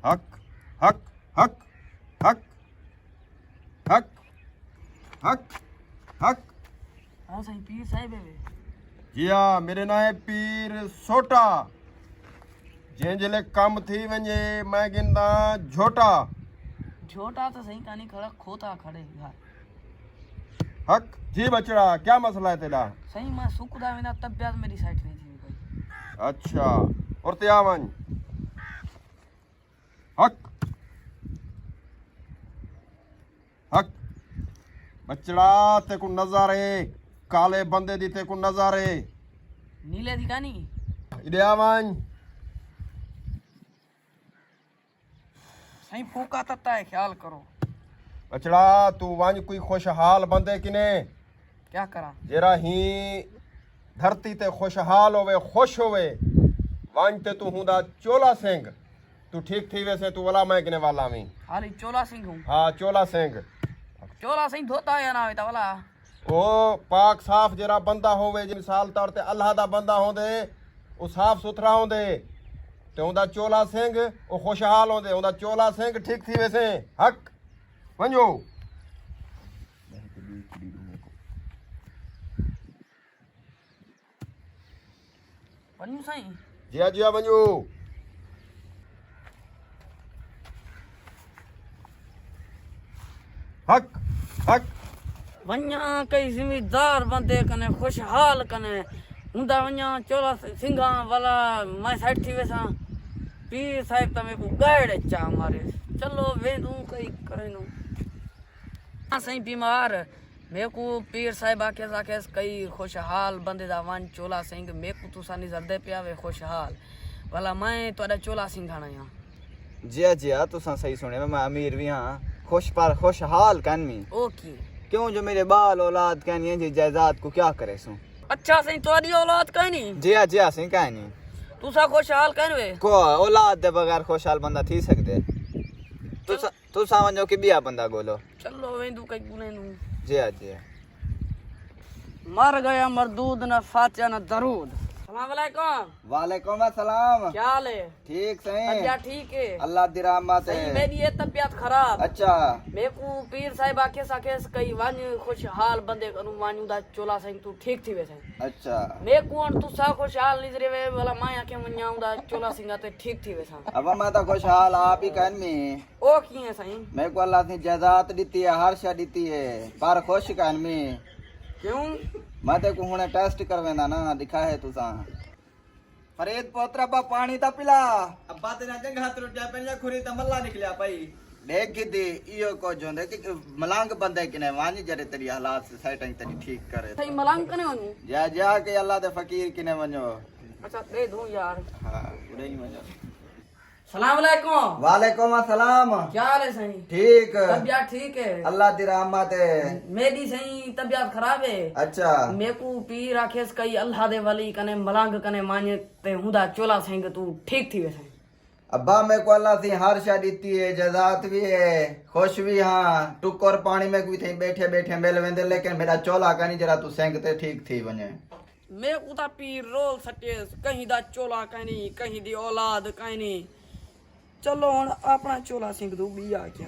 हक हक हक हक हक हक हक। हाँ सही पीर साहिब है। जी हाँ, मेरे नाम है पीर सोटा। जंहिंजे कम थी वञे मैं गिनदा झोटा। झोटा तो सही कहानी खड़ा खोता खड़े यार। हक जी बचड़ा, क्या मसला है तेरा? सही मैं सुखदा बिना तबियत मेरी साइड नहीं थी कोई। अच्छा, और ते आ वञ। हक हक। बचड़ा ते को नज़ारे, काले बंदे दी ते को नज़ारे। नीले दी कहानी इधे आ वञ। सही फूका तत्ता है, ख्याल करो। बचड़ा तू वञ कोई खुशहाल बंदे किने, क्या करा जेरा ही धरती ते खुशहाल होवे, खुश होवे। वञ ते तू हुंदा चोला सिंह। तू ठीक थी वैसे तू वला मैं किने वाला में। हाली चोला सिंह हूँ। हाँ चोला सिंह। चोला सिंह धोता या ना होता वाला। ओ पाक साफ जरा बंदा होवे, जी मिसाल तौर ते अल्लाह दा बंदा होंदे, ओ साफ सुथरा होंदे ते उंदा चोला सिंह ओ खुशहाल होंदे। उंदा चोला सिंह ठीक थी वैसे। हक वञो। वञू साईं। जी हाँ वञो। हक हक। वञा कई जिम्मेदार बंदे कने खुशहाल कने हुंदा वञा चोला सिंघा वाला मैं साइड थी वैसा। पीर साहिब तमे को गाड़ चा मारे। चलो वेंदू कई करेनु। हाँ सही बीमार मेरे को पीर साहिब आके कई खुशहाल बंदे दा वन चोला सिंह मेरे को तुसा नजर दे पिया वे खुशहाल वाला मैं तोड़ा चोला सिंह खाना यहाँ। जी हाँ तुसा सही सुने, मैं अमीर भी हाँ, खुश पर खुशहाल कनमी। ओके क्यों जो मेरे बाल औलाद कहनी है जी जायदाद को क्या करे सू। अच्छा सही तोड़ी औलाद कहनी। जी हाँ सही कहनी। तुसा खुशहाल कहनवे को औलाद दे बगैर खुशहाल बंदा थी सकदे। तुसा वञो कि बिया बंदा गोलो। चलो वेंदू कई गुनेनु। जी हाँ मर गया मरदूद न फातिहा न दरूद। सलाम अलैकुम। वालेकुम अस्सलाम। क्या हाल है? ठीक सही। तबियत ठीक है? अल्लाह दी रहमत सही है। मेरी ये तबियत खराब। अच्छा मेरे को पीर साहिब आके कई वन खुशहाल बंदे कनु वान्यू दा चोला सिंह तू ठीक थी वैसे। अच्छा मेरे को अन तू सा खुशहाल निजरे वे वाला मैं आके वन्याऊ दा चोला सिंह ते ठीक थी वैसा। अब मैं तो खुशहाल आप ही कहनी। ओ की है सही? मेरे को अल्लाह ने जायदाद दी है, हर शय दी है, पर खुश कहनी। क्यों? मैं ते को हुणे टेस्ट करवेंदा ना, दिखा है तुसा। फरीद पोतरा बा पानी ता पिला। अब्बा तेरा जंग हाथ रुट जा पेनिया खुरी ता मल्ला निकलिया पई। देख दी इयो को जोंदे कि मलंग बंदे किने वानी जरे तेरी हालात से सेटिंग तेरी ठीक करे। सही मलंग कने वनु? जा के अल्लाह दे फकीर किने वनो। अच्छा दे दूं यार। हां उड़े ही वनो। सलाम अलैकुम। वालेकुम अस्सलाम। क्या हाल है सही? ठीक। तबियत ठीक है? अल्लाह दी रहमत है। मेरी सही तबियत खराब है। अच्छा मेरे को पीर आखेस कई अल्लाह दे वली कने मलंग कने माने ते हुंदा चोला सिंह तू ठीक थी वैसे। अब्बा मेरे को अल्लाह से हर शय दी है, जायदाद भी है, खुश भी हाँ। टुकर पानी में कोई थे बैठे बैठे मिल वेंदे, लेकिन मेरा चोला कहीं जरा तू सिंह ते ठीक थी वने। मेरे को ता पीर रोल सटेस कहीं दा चोला कहीं कहीं दी औलाद कहीं। चलो हुन अपना चोला सिंह दू बिया क्या।